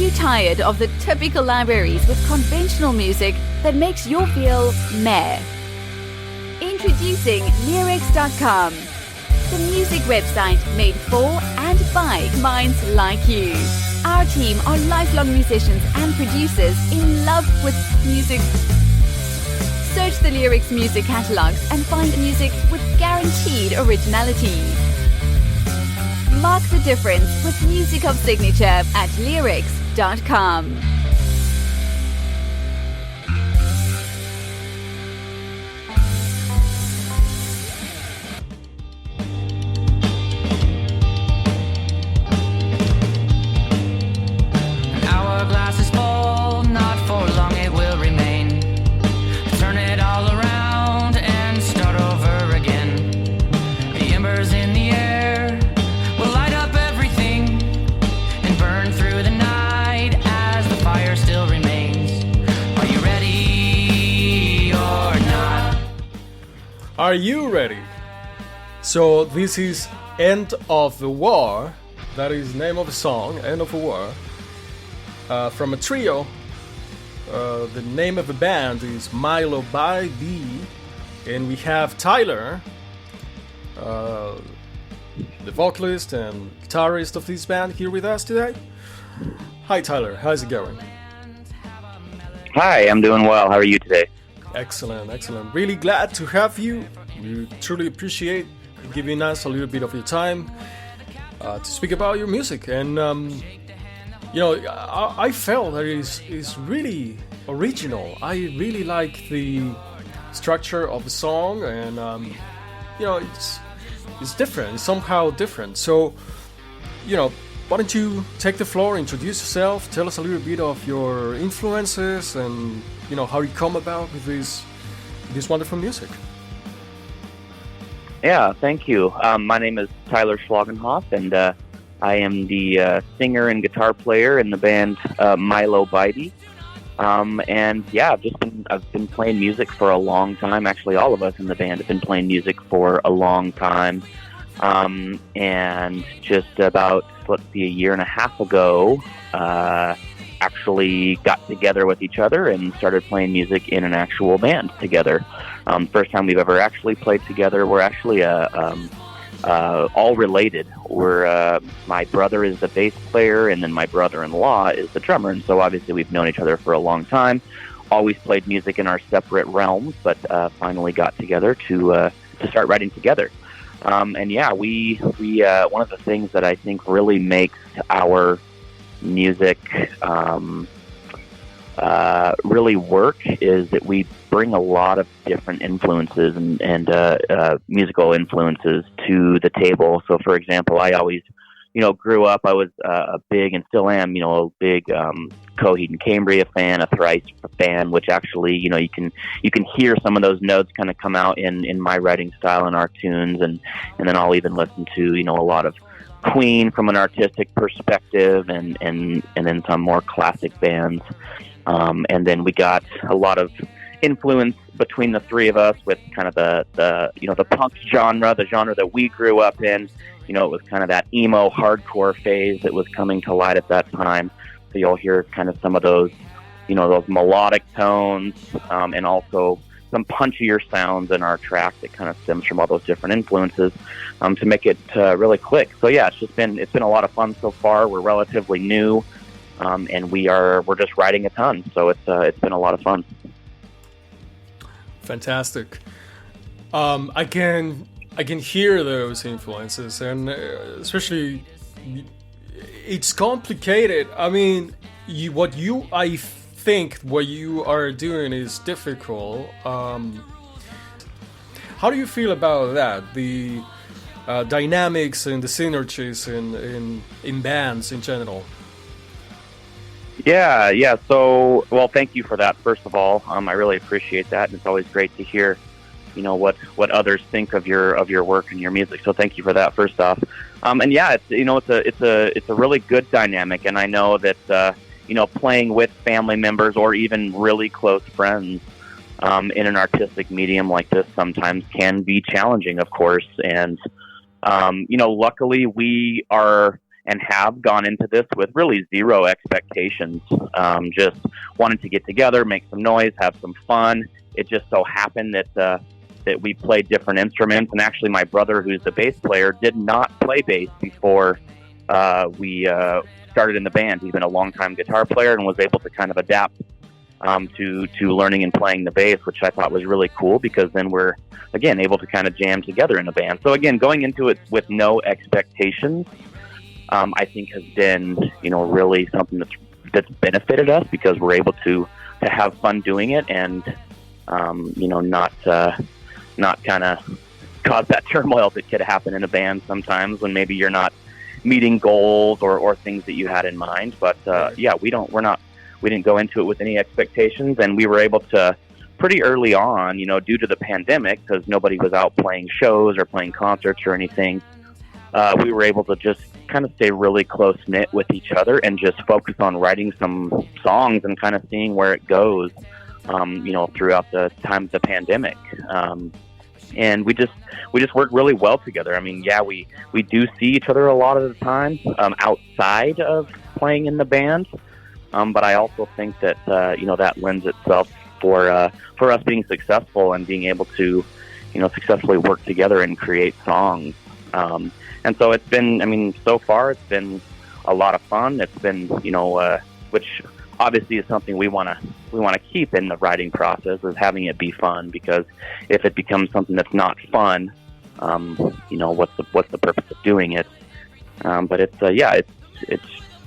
you tired of the typical libraries with conventional music that makes you feel meh? Introducing Leerecs.com, the music website made for and by minds like you. Our team are lifelong musicians and producers in love with music. Search the Leerecs music catalogs and find music with guaranteed originality. Mark the difference with music of signature at Leerecs.com. Are you ready? So this is End of the War. That is the name of the song, End of the War. From a trio. The name of the band is Mylo Bybee. And we have Tyler, the vocalist and guitarist of this band, here with us today. Hi Tyler, how's it going? Hi, I'm doing well. How are you today? Excellent, excellent. Really glad to have you. We truly appreciate giving us a little bit of your time to speak about your music. And, I felt that it's really original. I really like the structure of the song, and, it's different. It's somehow different. So, why don't you take the floor, introduce yourself, tell us a little bit of your influences and, how you come about with this wonderful music. Yeah, thank you. My name is Tyler Schlagenhoff, and I am the singer and guitar player in the band Mylo Bybee. And yeah, I've been playing music for a long time. Actually, all of us in the band have been playing music for a long time. And just about, a year and a half ago, actually got together with each other and started playing music in an actual band together. First time we've ever actually played together. We're actually all related. My brother is the bass player, and then my brother-in-law is the drummer. And so obviously we've known each other for a long time. Always played music in our separate realms, but finally got together to start writing together. And yeah, we one of the things that I think really makes our music really work is that we bring a lot of different influences and musical influences to the table. So, for example, I always, grew up, I was a big, and still am, a big Coheed and Cambria fan, a Thrice fan, which actually, you can hear some of those notes kind of come out in my writing style in our tunes, and then I'll even listen to, a lot of Queen from an artistic perspective, and then some more classic bands. And then we got a lot of influence between the three of us with kind of the punk genre, the genre that we grew up in. It was kind of that emo hardcore phase that was coming to light at that time. So you'll hear kind of some of those, those melodic tones, and also some punchier sounds in our track that kind of stems from all those different influences, to make it really click. So yeah, it's been a lot of fun so far. We're relatively new, and we're just writing a ton. So it's been a lot of fun. Fantastic. I can hear those influences, and especially it's complicated. I mean, what you are doing is difficult. How do you feel about that? The dynamics and the synergies in bands in general. Yeah. So, well, thank you for that. First of all, I really appreciate that, and it's always great to hear, what others think of your work and your music. So, thank you for that. First off, and yeah, it's a really good dynamic, and I know that playing with family members or even really close friends in an artistic medium like this sometimes can be challenging, of course. And luckily we are and have gone into this with really zero expectations. Just wanted to get together, make some noise, have some fun. It just so happened that we played different instruments, and actually my brother, who's the bass player, did not play bass before we started in the band. He's been a longtime guitar player and was able to kind of adapt to learning and playing the bass, which I thought was really cool, because then we're, again, able to kind of jam together in the band. So again, going into it with no expectations, I think has been, really something that's benefited us, because we're able to have fun doing it, and not kind of cause that turmoil that could happen in a band sometimes when maybe you're not meeting goals or things that you had in mind. But we didn't go into it with any expectations, and we were able to pretty early on, due to the pandemic, because nobody was out playing shows or playing concerts or anything, we were able to just kind of stay really close knit with each other and just focus on writing some songs and kind of seeing where it goes, throughout the time of the pandemic. And we just work really well together. I mean, we do see each other a lot of the time outside of playing in the band, but I also think that that lends itself for us being successful and being able to successfully work together and create songs. And so it's been, so far it's been a lot of fun. It's been, which obviously is something we want to keep in the writing process, is having it be fun, because if it becomes something that's not fun, what's the purpose of doing it? But it's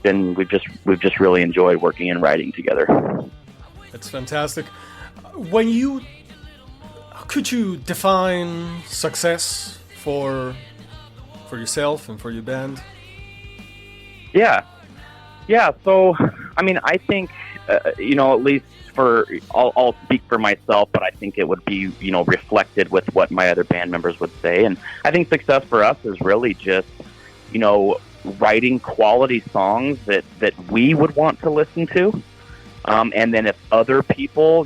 been, we've just really enjoyed working and writing together. It's fantastic. Could you define success for yourself and for your band? Yeah. So, I think, at least I'll speak for myself, but I think it would be, reflected with what my other band members would say. And I think success for us is really just, writing quality songs that we would want to listen to. And then if other people,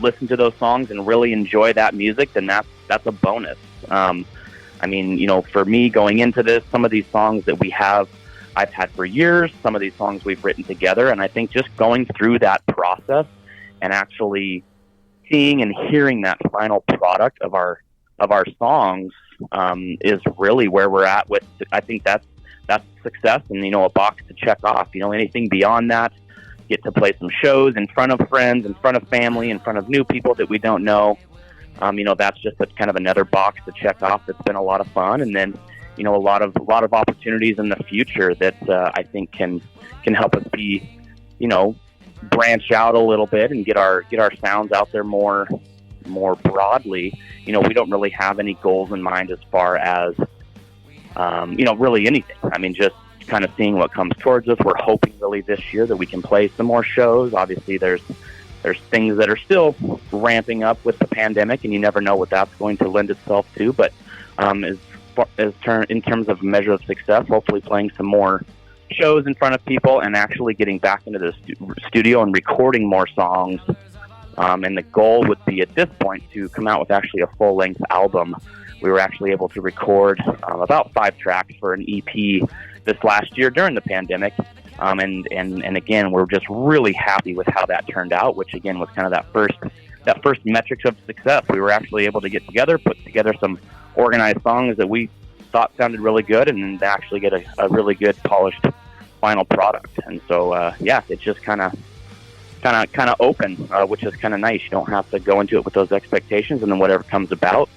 listen to those songs and really enjoy that music, then that's a bonus. For me, going into this, some of these songs that I've had for years, some of these songs we've written together, and I think just going through that process and actually seeing and hearing that final product of our songs is really where we're at with. I think that's success, and a box to check off. Anything beyond that, get to play some shows in front of friends, in front of family, in front of new people that we don't know. That's just a kind of another box to check off. That's been a lot of fun, and then a lot of opportunities in the future that I think can help us be, branch out a little bit and get our sounds out there more broadly. We don't really have any goals in mind as far as really anything. Just kind of seeing what comes towards us. We're hoping really this year that we can play some more shows. Obviously, there's things that are still ramping up with the pandemic, and you never know what that's going to lend itself to. But in terms of measure of success, hopefully playing some more shows in front of people and actually getting back into the studio and recording more songs. And the goal would be at this point to come out with actually a full-length album. We were actually able to record about 5 tracks for an EP this last year during the pandemic. And again, we're just really happy with how that turned out, which again was kind of that first metrics of success. We were actually able to get together, put together some organized songs that we thought sounded really good, and actually get a really good polished final product. And so, it's just kind of open, which is kind of nice. You don't have to go into it with those expectations, and then whatever comes about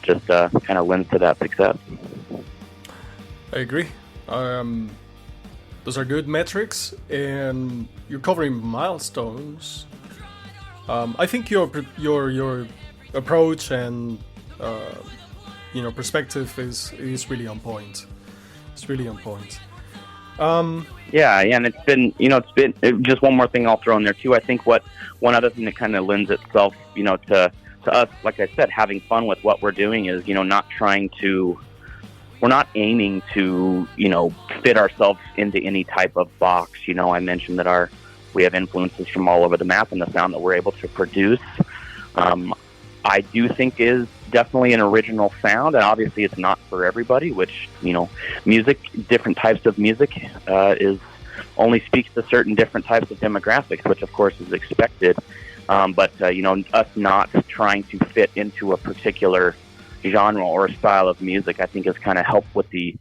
just kind of lends to that success. I agree. Those are good metrics, and you're covering milestones. I think your approach and perspective is really on point. It's really on point. And it's been just one more thing I'll throw in there too. I think one other thing that kind of lends itself, to us, like I said, having fun with what we're doing is, we're not aiming to, fit ourselves into any type of box. I mentioned that we have influences from all over the map, and the sound that we're able to produce, I do think is definitely an original sound, and obviously it's not for everybody, which, music, different types of music is only speaks to certain different types of demographics, which of course is expected. But us not trying to fit into a particular genre or style of music, I think has kind of helped with the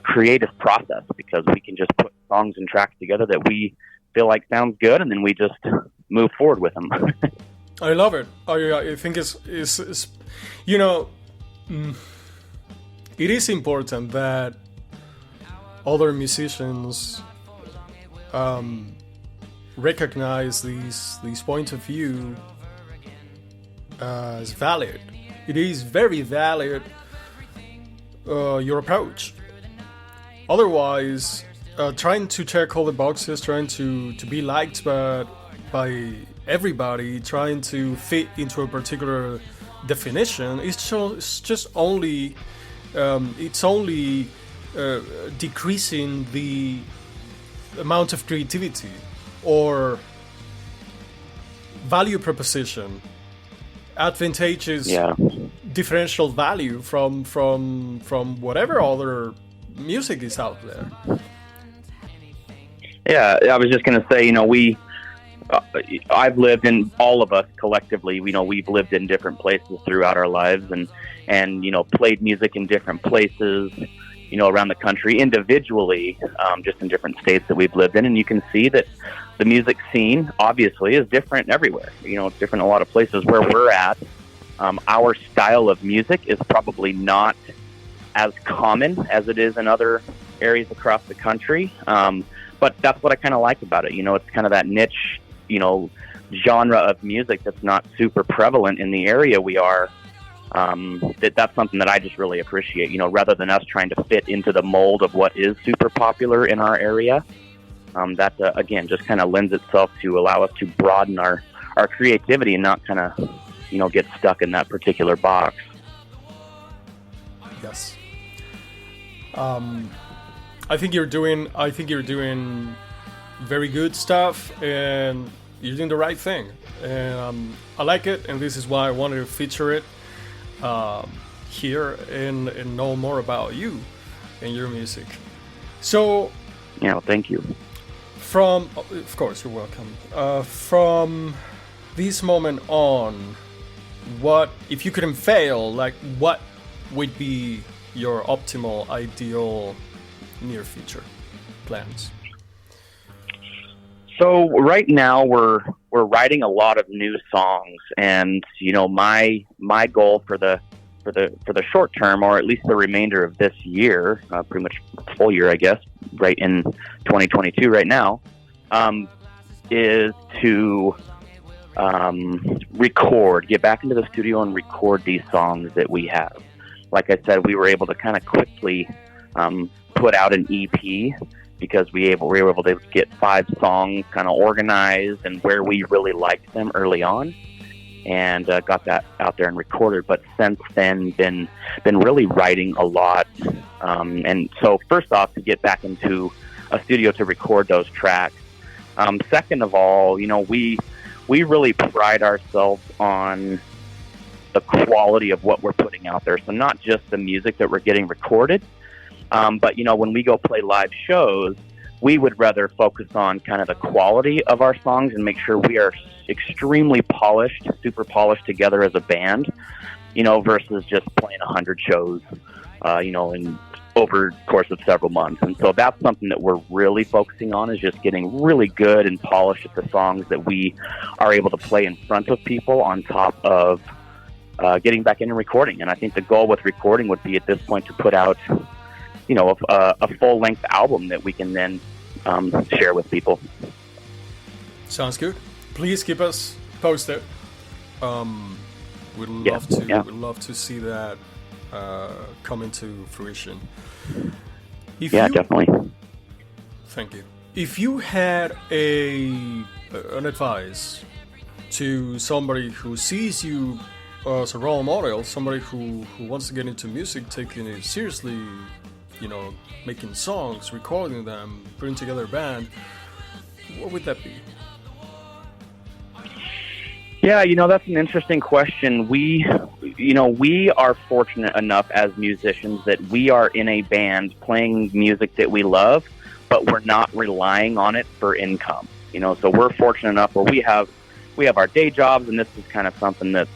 creative process, because we can just put songs and tracks together that we feel like sounds good, and then we just move forward with them. I love it. I think it's it is important that other musicians recognize these points of view as valid. It is very valid, your approach. Otherwise, trying to check all the boxes, trying to be liked by everybody, trying to fit into a particular definition, it's just only decreasing the amount of creativity or value proposition, advantageous differential value from whatever other music is out there. Yeah, I was just going to say, I've lived in, all of us collectively, we've lived in different places throughout our lives, and played music in different places, around the country individually, just in different states that we've lived in. And you can see that the music scene obviously is different everywhere. It's different in a lot of places. Where we're at, our style of music is probably not as common as it is in other areas across the country. But that's what I kind of like about it. It's kind of that niche, genre of music that's not super prevalent in the area we are. That's something that I just really appreciate, rather than us trying to fit into the mold of what is super popular in our area. That, again, just kind of lends itself to allow us to broaden our creativity and not kind of, get stuck in that particular box. Yes. I think you're doing very good stuff, and you're doing the right thing. And I like it, and this is why I wanted to feature it here and know more about you and your music. So, thank you. Of course, you're welcome. From this moment on, what if you couldn't fail? Like, what would be your optimal, ideal near future plans? So right now we're writing a lot of new songs, and my goal for the short term, or at least the remainder of this year, pretty much full year, I guess, right in 2022 right now, is to get back into the studio and record these songs that we have. Like I said, we were able to kind of quickly put out an EP, because we were able to get 5 songs kind of organized and where we really liked them early on, and got that out there and recorded. But since then, been really writing a lot. And so first off, to get back into a studio to record those tracks. Second of all, we really pride ourselves on the quality of what we're putting out there. So not just the music that we're getting recorded, but when we go play live shows, we would rather focus on kind of the quality of our songs and make sure we are extremely polished, super polished together as a band, versus just playing 100 shows, in over the course of several months. And so that's something that we're really focusing on, is just getting really good and polished at the songs that we are able to play in front of people, on top of getting back into recording. And I think the goal with recording would be, at this point, to put out a full-length album that we can then share with people. Sounds good. Please keep us posted. We'd love to see that come into fruition. Definitely. Thank you. If you had an advice to somebody who sees you as a role model, somebody who wants to get into music, taking it seriously, making songs, recording them, putting together a band, what would that be? Yeah, that's an interesting question. We are fortunate enough as musicians that we are in a band playing music that we love, but we're not relying on it for income. So we're fortunate enough where we have our day jobs, and this is kind of something that's,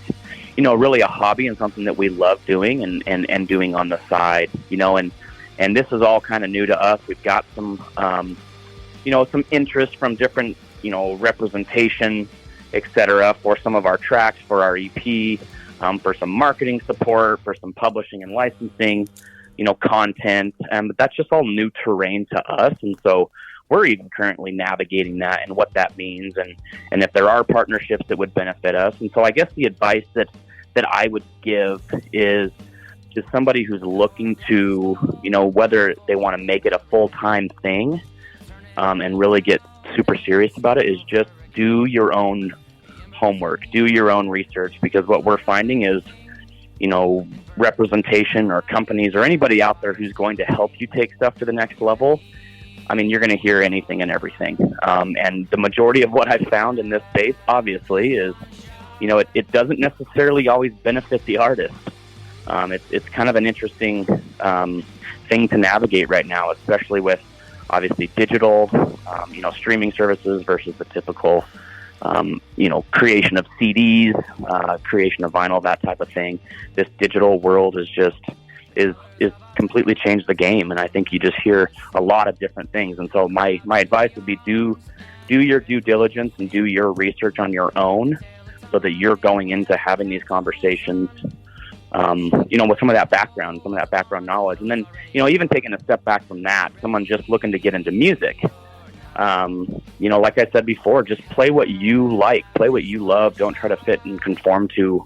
really a hobby and something that we love doing and doing on the side, and this is all kind of new to us. We've got some, some interest from different, representation, etc., for some of our tracks, for our EP, for some marketing support, for some publishing and licensing, content. But that's just all new terrain to us. And so we're even currently navigating that and what that means and if there are partnerships that would benefit us. And so I guess the advice that I would give is to somebody who's looking to, whether they want to make it a full-time thing and really get super serious about it, is just do your own homework, do your own research, because what we're finding is, representation or companies or anybody out there who's going to help you take stuff to the next level, I mean, you're going to hear anything and everything. And the majority of what I've found in this space, obviously, is, it doesn't necessarily always benefit the artist. It's kind of an interesting thing to navigate right now, especially with, obviously, digital, streaming services versus the typical, creation of CDs, creation of vinyl, that type of thing. This digital world is completely changed the game, and I think you just hear a lot of different things. And so my advice would be do your due diligence and do your research on your own, so that you're going into having these conversations, with some of that background knowledge. And then, even taking a step back from that, someone just looking to get into music, like I said before, just play what you like, play what you love. Don't try to fit and conform to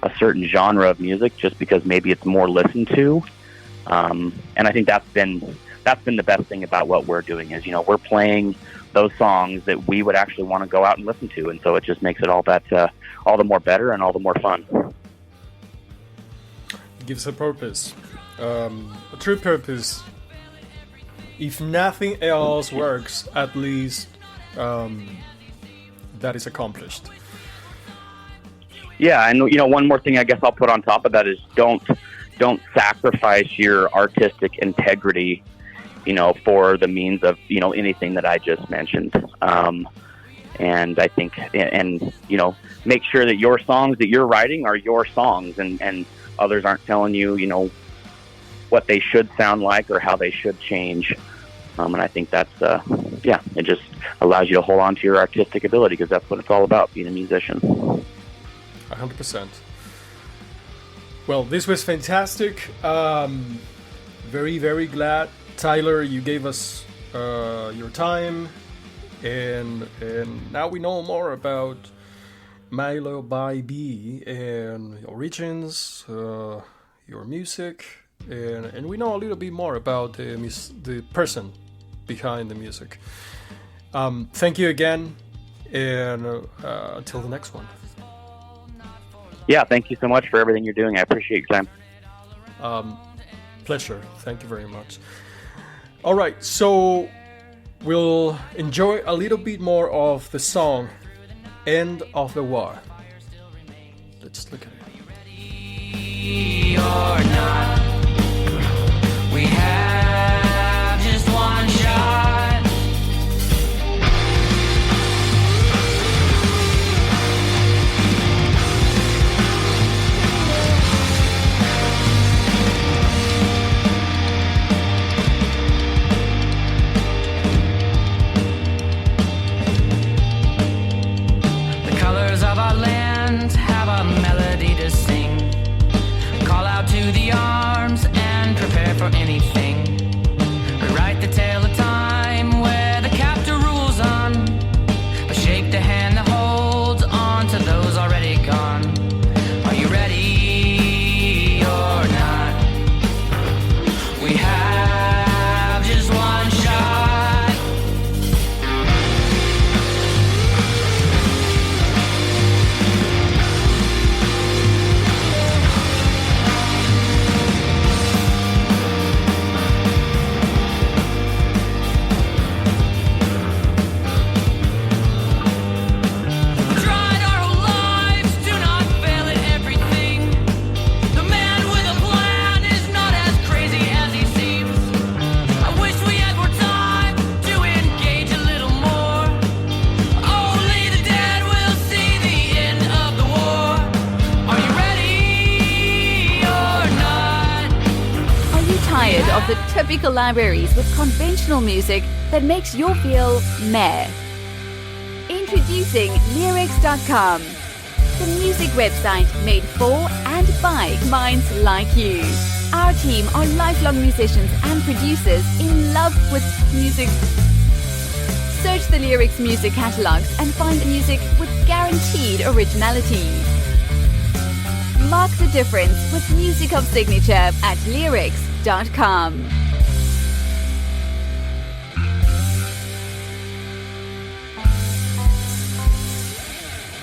a certain genre of music just because maybe it's more listened to. And I think that's been the best thing about what we're doing is, we're playing those songs that we would actually want to go out and listen to. And so it just makes it all the more better and all the more fun. It gives a purpose, a true purpose. If nothing else works, at least that is accomplished. Yeah, and one more thing I guess I'll put on top of that is don't sacrifice your artistic integrity, for the means of anything that I just mentioned. And I think make sure that your songs that you're writing are your songs, and others aren't telling you what they should sound like or how they should change. And I think that's it just allows you to hold on to your artistic ability, because that's what it's all about, being a musician. 100%. Well, this was fantastic. Very, very glad, Tyler, you gave us your time, and now we know more about Mylo Bybee and your origins, your music, and we know a little bit more about the person behind the music. Thank you again, and until the next one. Yeah, thank you so much for everything you're doing. I appreciate your time. Pleasure. Thank you very much. All right, so we'll enjoy a little bit more of the song End of the War. Let's look at it. Or not, we have just one shot. Of our land have a melody to sing. Call out to the arms and prepare for anything. typical libraries with conventional music that makes you feel meh. Introducing Leerecs.com, the music website made for and by minds like you. Our team are lifelong musicians and producers in love with music. Search the Leerecs music catalogs and find music with guaranteed originality. Mark the difference with music of signature at Leerecs.com.